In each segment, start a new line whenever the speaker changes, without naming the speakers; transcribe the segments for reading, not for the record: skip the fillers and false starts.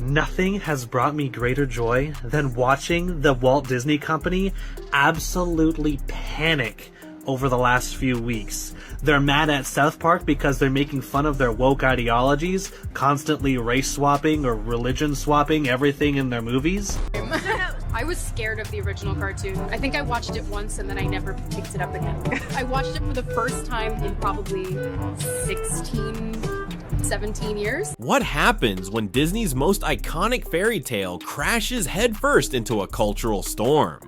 Nothing has brought me greater joy than watching the Walt Disney Company absolutely panic over the last few weeks. They're mad at South Park because they're making fun of their woke ideologies, constantly race swapping or religion swapping everything in their movies.
I was scared of the original cartoon. I think I watched it once and then I never picked it up again. I watched it for the first time in probably 17 years.
What happens when Disney's most iconic fairy tale crashes headfirst into a cultural storm?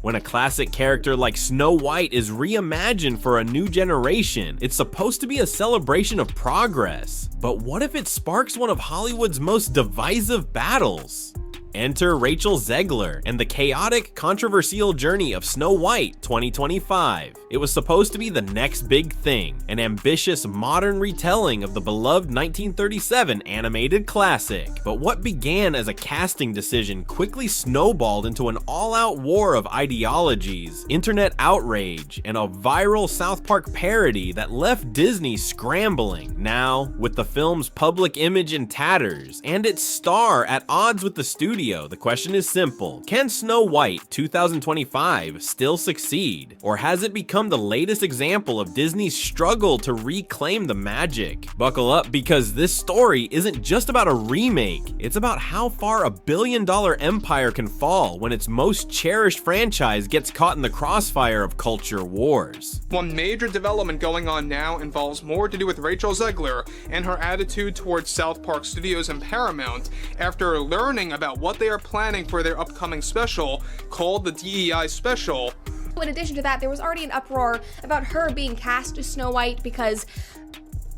When a classic character like Snow White is reimagined for a new generation, it's supposed to be a celebration of progress. But what if it sparks one of Hollywood's most divisive battles? Enter Rachel Zegler and the chaotic, controversial journey of Snow White 2025. It was supposed to be the next big thing, an ambitious modern retelling of the beloved 1937 animated classic. But what began as a casting decision quickly snowballed into an all-out war of ideologies, internet outrage, and a viral South Park parody that left Disney scrambling. Now, with the film's public image in tatters and its star at odds with the studio, the question is simple. Can Snow White 2025 still succeed? Or has it become the latest example of Disney's struggle to reclaim the magic? Buckle up, because this story isn't just about a remake, it's about how far a billion-dollar empire can fall when its most cherished franchise gets caught in the crossfire of culture wars.
One major development going on now involves more to do with Rachel Zegler and her attitude towards South Park Studios and Paramount after learning about what they are planning for their upcoming special called the DEI Special.
In addition to that, there was already an uproar about her being cast as Snow White because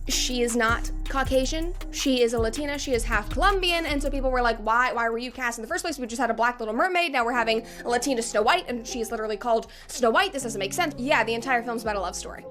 she is not Caucasian, she is a Latina, she is half Colombian, and so people were like, why were you cast in the first place? We just had a black Little Mermaid, now we're having a Latina Snow White, and she's literally called Snow White, this doesn't make sense. Yeah, the entire film's about a love story.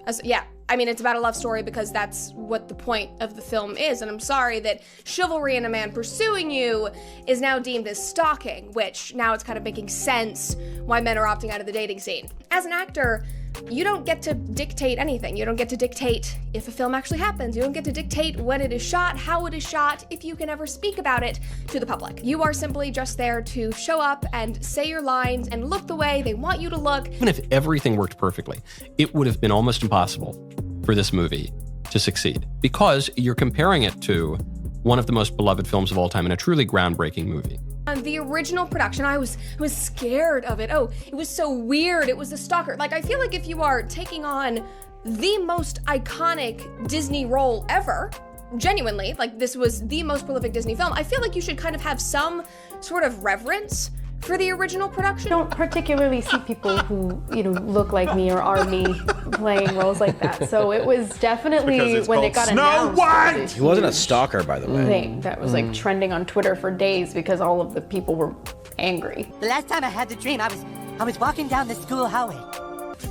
It's about a love story because that's what the point of the film is, and I'm sorry that chivalry and a man pursuing you is now deemed as stalking, which now it's kind of making sense why men are opting out of the dating scene. As an actor, you don't get to dictate anything. You don't get to dictate if a film actually happens. You don't get to dictate when it is shot, how it is shot, if you can ever speak about it to the public. You are simply just there to show up and say your lines and look the way they want you to look.
Even if everything worked perfectly, it would have been almost impossible for this movie to succeed because you're comparing it to one of the most beloved films of all time and a truly groundbreaking movie.
On the original production, I was scared of it. Oh, it was so weird. It was a stalker. Like, I feel like if you are taking on the most iconic Disney role ever, genuinely, like this was the most prolific Disney film, I feel like you should kind of have some sort of reverence for the original production.
I don't particularly see people who, look like me or are me playing roles like that. So it was definitely when it got announced.
White! He wasn't a stalker, by the way.
Thing that was like trending on Twitter for days because all of the people were angry.
The last time I had the dream, I was walking down the school hallway,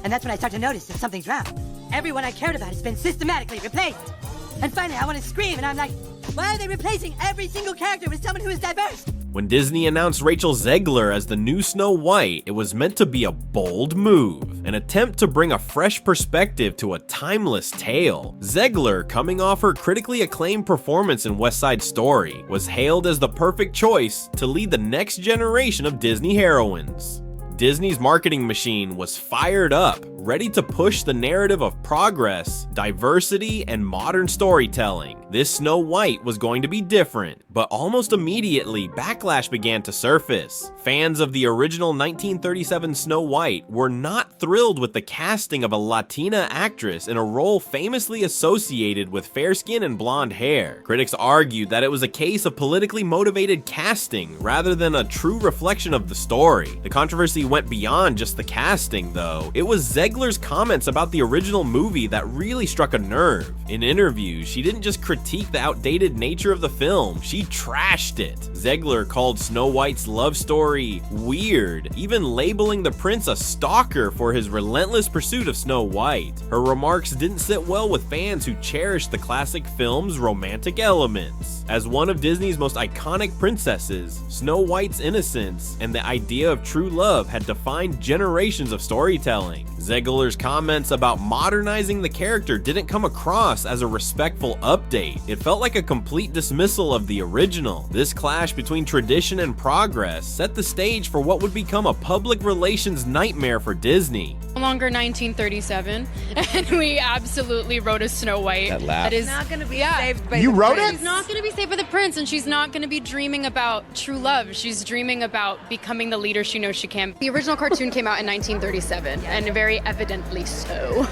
and that's when I started to notice that something's wrong. Everyone I cared about has been systematically replaced. And finally, I want to scream, and I'm like, why are they replacing every single character with someone who is diverse?
When Disney announced Rachel Zegler as the new Snow White, it was meant to be a bold move, an attempt to bring a fresh perspective to a timeless tale. Zegler, coming off her critically acclaimed performance in West Side Story, was hailed as the perfect choice to lead the next generation of Disney heroines. Disney's marketing machine was fired up, ready to push the narrative of progress, diversity, and modern storytelling. This Snow White was going to be different, but almost immediately, backlash began to surface. Fans of the original 1937 Snow White were not thrilled with the casting of a Latina actress in a role famously associated with fair skin and blonde hair. Critics argued that it was a case of politically motivated casting rather than a true reflection of the story. The controversy went beyond just the casting, though. It was Zegler's comments about the original movie that really struck a nerve. In interviews, she didn't just critique the outdated nature of the film, she trashed it. Zegler called Snow White's love story weird, even labeling the prince a stalker for his relentless pursuit of Snow White. Her remarks didn't sit well with fans who cherished the classic film's romantic elements. As one of Disney's most iconic princesses, Snow White's innocence and the idea of true love had defined generations of storytelling. Zegler Zegler's comments about modernizing the character didn't come across as a respectful update. It felt like a complete dismissal of the original. This clash between tradition and progress set the stage for what would become a public relations nightmare for Disney.
No longer 1937, and we absolutely wrote a Snow White.
That laugh.
That is
Not going to be
Yeah.
saved by
You
the
wrote
prince.
She's not going to be saved by the prince, and she's not going to be dreaming about true love. She's dreaming about becoming the leader she knows she can. The original cartoon came out in 1937, and very evidently so.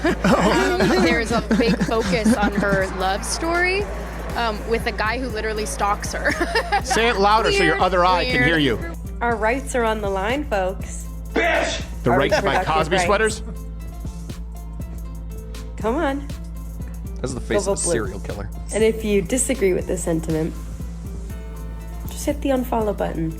There's a big focus on her love story with a guy who literally stalks her.
Say it louder so your other eye can hear you.
Our rights are on the line, folks.
The
Our
rights to buy
reproductive
Cosby
rights.
sweaters?
Come on.
That's the face of a
Go vote blue.
serial killer.
And if you disagree with this sentiment, just hit the unfollow button.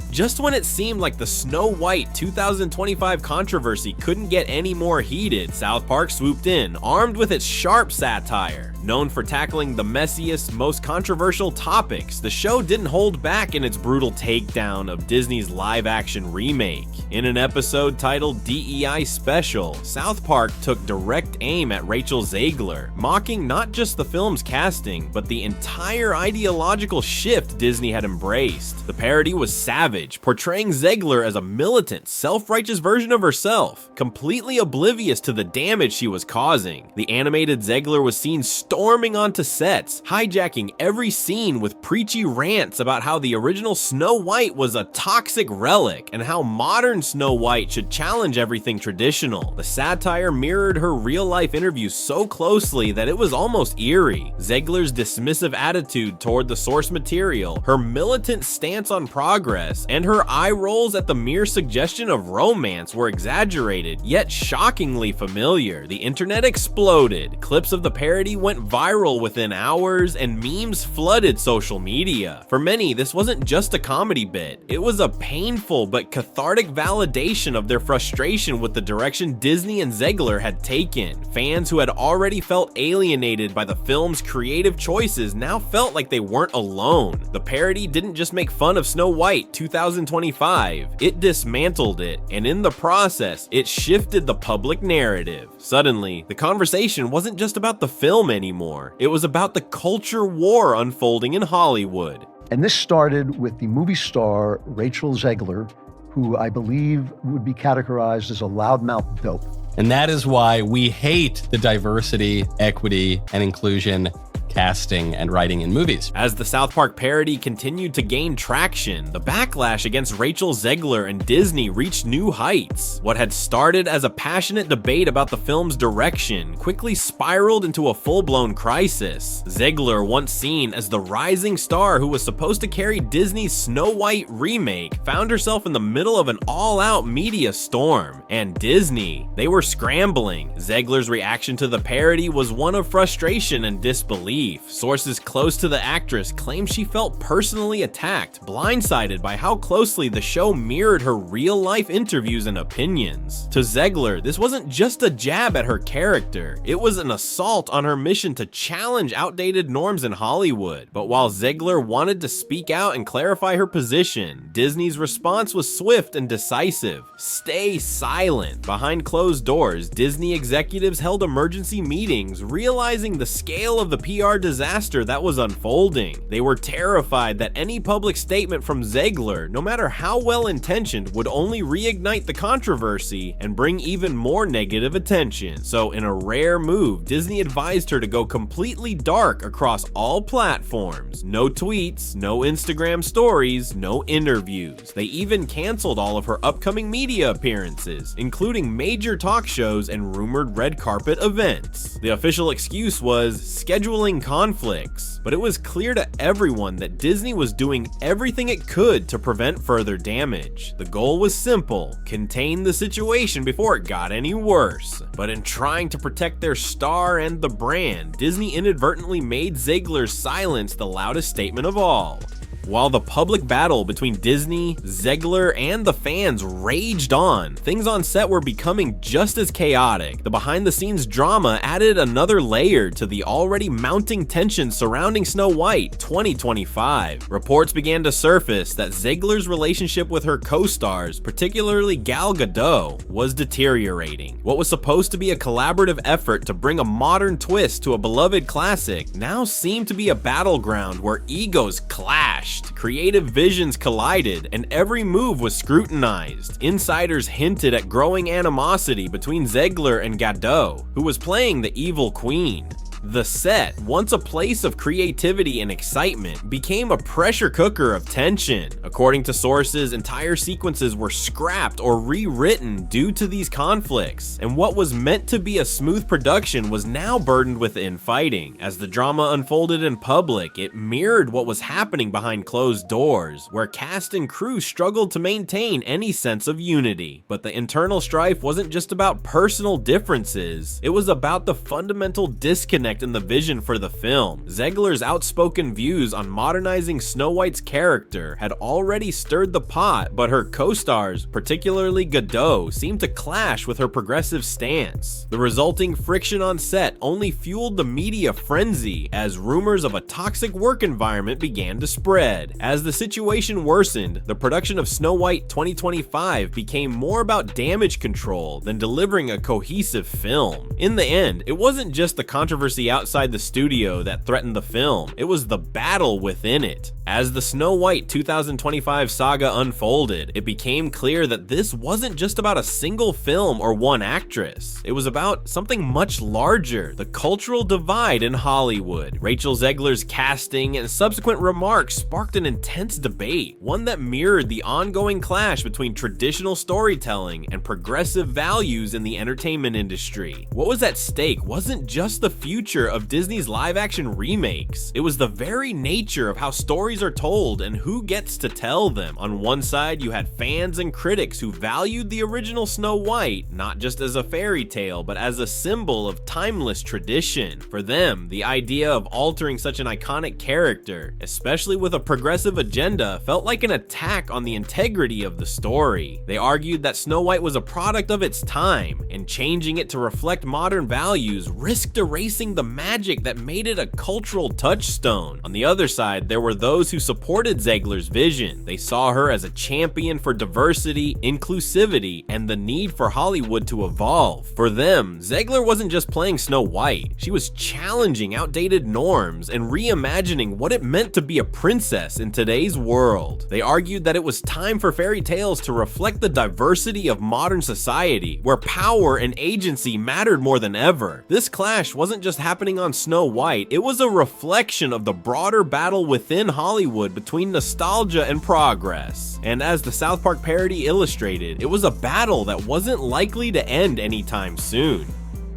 Just when it seemed like the Snow White 2025 controversy couldn't get any more heated, South Park swooped in, armed with its sharp satire. Known for tackling the messiest, most controversial topics, the show didn't hold back in its brutal takedown of Disney's live-action remake. In an episode titled DEI Special, South Park took direct aim at Rachel Zegler, mocking not just the film's casting, but the entire ideological shift Disney had embraced. The parody was savage, portraying Zegler as a militant, self-righteous version of herself, completely oblivious to the damage she was causing. The animated Zegler was seen storming onto sets, hijacking every scene with preachy rants about how the original Snow White was a toxic relic and how modern Snow White should challenge everything traditional. The satire mirrored her real-life interviews so closely that it was almost eerie. Zegler's dismissive attitude toward the source material, her militant stance on progress, and her eye rolls at the mere suggestion of romance were exaggerated, yet shockingly familiar. The internet exploded. Clips of the parody went viral within hours, and memes flooded social media. For many, this wasn't just a comedy bit. It was a painful but cathartic validation of their frustration with the direction Disney and Zegler had taken. Fans who had already felt alienated by the film's creative choices now felt like they weren't alone. The parody didn't just make fun of Snow White 2025, it dismantled it, and in the process, it shifted the public narrative. Suddenly, the conversation wasn't just about the film anymore, it was about the culture war unfolding in Hollywood.
And this started with the movie star Rachel Zegler, who I believe would be categorized as a loudmouth dope.
And that is why we hate the diversity, equity, and inclusion casting and writing in movies.
As the South Park parody continued to gain traction, the backlash against Rachel Zegler and Disney reached new heights. What had started as a passionate debate about the film's direction quickly spiraled into a full-blown crisis. Zegler, once seen as the rising star who was supposed to carry Disney's Snow White remake, found herself in the middle of an all-out media storm. And Disney, they were scrambling. Zegler's reaction to the parody was one of frustration and disbelief. Sources close to the actress claim she felt personally attacked, blindsided by how closely the show mirrored her real-life interviews and opinions. To Zegler, this wasn't just a jab at her character, it was an assault on her mission to challenge outdated norms in Hollywood. But while Zegler wanted to speak out and clarify her position, Disney's response was swift and decisive. Stay silent. Behind closed doors, Disney executives held emergency meetings, realizing the scale of the PR disaster that was unfolding. They were terrified that any public statement from Zegler, no matter how well-intentioned, would only reignite the controversy and bring even more negative attention. So in a rare move, Disney advised her to go completely dark across all platforms. No tweets, no Instagram stories, no interviews. They even canceled all of her upcoming media appearances, including major talk shows and rumored red carpet events. The official excuse was scheduling conflicts, but it was clear to everyone that Disney was doing everything it could to prevent further damage. The goal was simple: contain the situation before it got any worse. But in trying to protect their star and the brand, Disney inadvertently made Zegler's silence the loudest statement of all. While the public battle between Disney, Zegler, and the fans raged on, things on set were becoming just as chaotic. The behind-the-scenes drama added another layer to the already mounting tension surrounding Snow White 2025. Reports began to surface that Zegler's relationship with her co-stars, particularly Gal Gadot, was deteriorating. What was supposed to be a collaborative effort to bring a modern twist to a beloved classic now seemed to be a battleground where egos clashed, creative visions collided, and every move was scrutinized. Insiders hinted at growing animosity between Zegler and Gadot, who was playing the evil queen. The set, once a place of creativity and excitement, became a pressure cooker of tension. According to sources, entire sequences were scrapped or rewritten due to these conflicts, and what was meant to be a smooth production was now burdened with infighting. As the drama unfolded in public, it mirrored what was happening behind closed doors, where cast and crew struggled to maintain any sense of unity. But the internal strife wasn't just about personal differences, it was about the fundamental disconnect in the vision for the film. Zegler's outspoken views on modernizing Snow White's character had already stirred the pot, but her co-stars, particularly Gadot, seemed to clash with her progressive stance. The resulting friction on set only fueled the media frenzy as rumors of a toxic work environment began to spread. As the situation worsened, the production of Snow White 2025 became more about damage control than delivering a cohesive film. In the end, it wasn't just the controversy outside the studio that threatened the film, it was the battle within it. As the Snow White 2025 saga unfolded, it became clear that this wasn't just about a single film or one actress. It was about something much larger, the cultural divide in Hollywood. Rachel Zegler's casting and subsequent remarks sparked an intense debate, one that mirrored the ongoing clash between traditional storytelling and progressive values in the entertainment industry. What was at stake wasn't just the future of Disney's live-action remakes. It was the very nature of how stories are told and who gets to tell them. On one side, you had fans and critics who valued the original Snow White, not just as a fairy tale, but as a symbol of timeless tradition. For them, the idea of altering such an iconic character, especially with a progressive agenda, felt like an attack on the integrity of the story. They argued that Snow White was a product of its time, and changing it to reflect modern values risked erasing the magic that made it a cultural touchstone. On the other side, there were those who supported Zegler's vision. They saw her as a champion for diversity, inclusivity, and the need for Hollywood to evolve. For them, Zegler wasn't just playing Snow White, she was challenging outdated norms and reimagining what it meant to be a princess in today's world. They argued that it was time for fairy tales to reflect the diversity of modern society, where power and agency mattered more than ever. This clash wasn't just happening on Snow White, it was a reflection of the broader battle within Hollywood between nostalgia and progress. And as the South Park parody illustrated, it was a battle that wasn't likely to end anytime soon.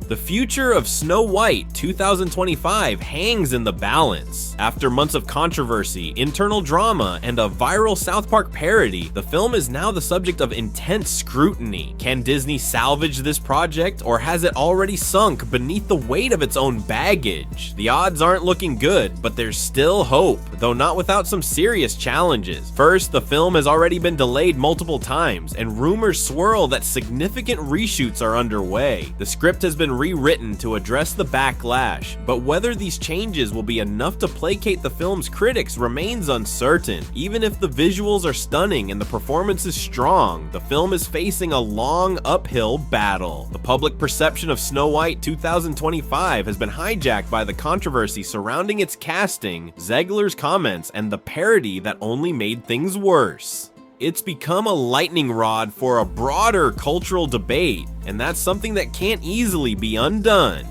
The future of Snow White 2025 hangs in the balance. After months of controversy, internal drama, and a viral South Park parody, the film is now the subject of intense scrutiny. Can Disney salvage this project, or has it already sunk beneath the weight of its own baggage? The odds aren't looking good, but there's still hope, though not without some serious challenges. First, the film has already been delayed multiple times, and rumors swirl that significant reshoots are underway. The script has been rewritten to address the backlash, but whether these changes will be enough to placate the film's critics remains uncertain. Even if the visuals are stunning and the performance is strong, the film is facing a long uphill battle. The public perception of Snow White 2025 has been hijacked by the controversy surrounding its casting, Zegler's comments, and the parody that only made things worse. It's become a lightning rod for a broader cultural debate, and that's something that can't easily be undone.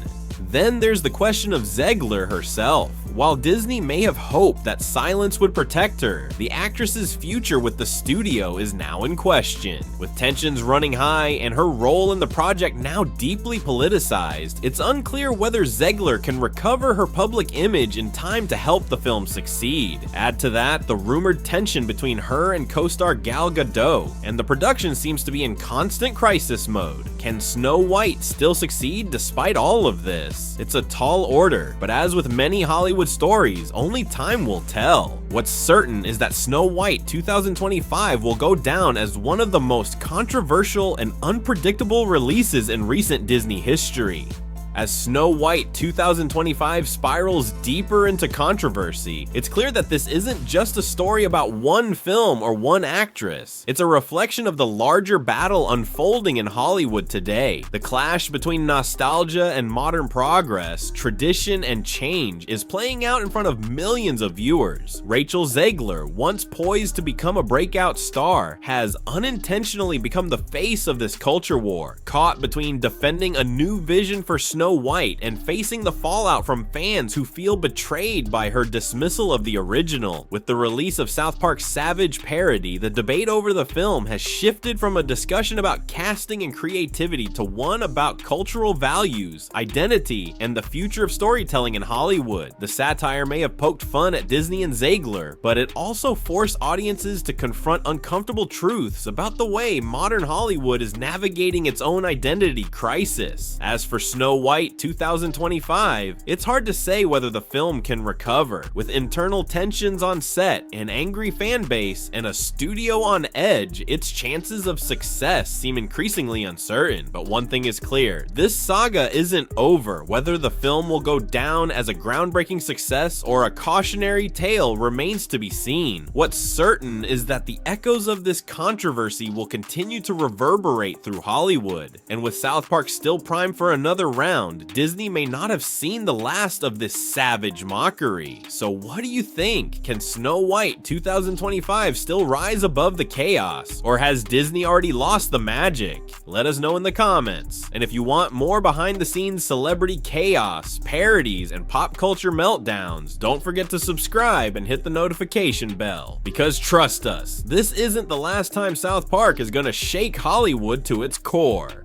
Then there's the question of Zegler herself. While Disney may have hoped that silence would protect her, the actress's future with the studio is now in question. With tensions running high and her role in the project now deeply politicized, it's unclear whether Zegler can recover her public image in time to help the film succeed. Add to that the rumored tension between her and co-star Gal Gadot, and the production seems to be in constant crisis mode. Can Snow White still succeed despite all of this? It's a tall order, but as with many Hollywood stories, only time will tell. What's certain is that Snow White 2025 will go down as one of the most controversial and unpredictable releases in recent Disney history. As Snow White 2025 spirals deeper into controversy, it's clear that this isn't just a story about one film or one actress. It's a reflection of the larger battle unfolding in Hollywood today. The clash between nostalgia and modern progress, tradition and change is playing out in front of millions of viewers. Rachel Zegler, once poised to become a breakout star, has unintentionally become the face of this culture war, caught between defending a new vision for Snow White and facing the fallout from fans who feel betrayed by her dismissal of the original. With the release of South Park's Savage parody, the debate over the film has shifted from a discussion about casting and creativity to one about cultural values, identity, and the future of storytelling in Hollywood. The satire may have poked fun at Disney and Zegler, but it also forced audiences to confront uncomfortable truths about the way modern Hollywood is navigating its own identity crisis. As for Snow White 2025, it's hard to say whether the film can recover. With internal tensions on set, an angry fan base, and a studio on edge, its chances of success seem increasingly uncertain. But one thing is clear, this saga isn't over. Whether the film will go down as a groundbreaking success or a cautionary tale remains to be seen. What's certain is that the echoes of this controversy will continue to reverberate through Hollywood. And with South Park still primed for another round, Disney may not have seen the last of this savage mockery. So what do you think? Can Snow White 2025 still rise above the chaos? Or has Disney already lost the magic? Let us know in the comments. And if you want more behind the scenes celebrity chaos, parodies, and pop culture meltdowns, don't forget to subscribe and hit the notification bell. Because trust us, this isn't the last time South Park is gonna shake Hollywood to its core.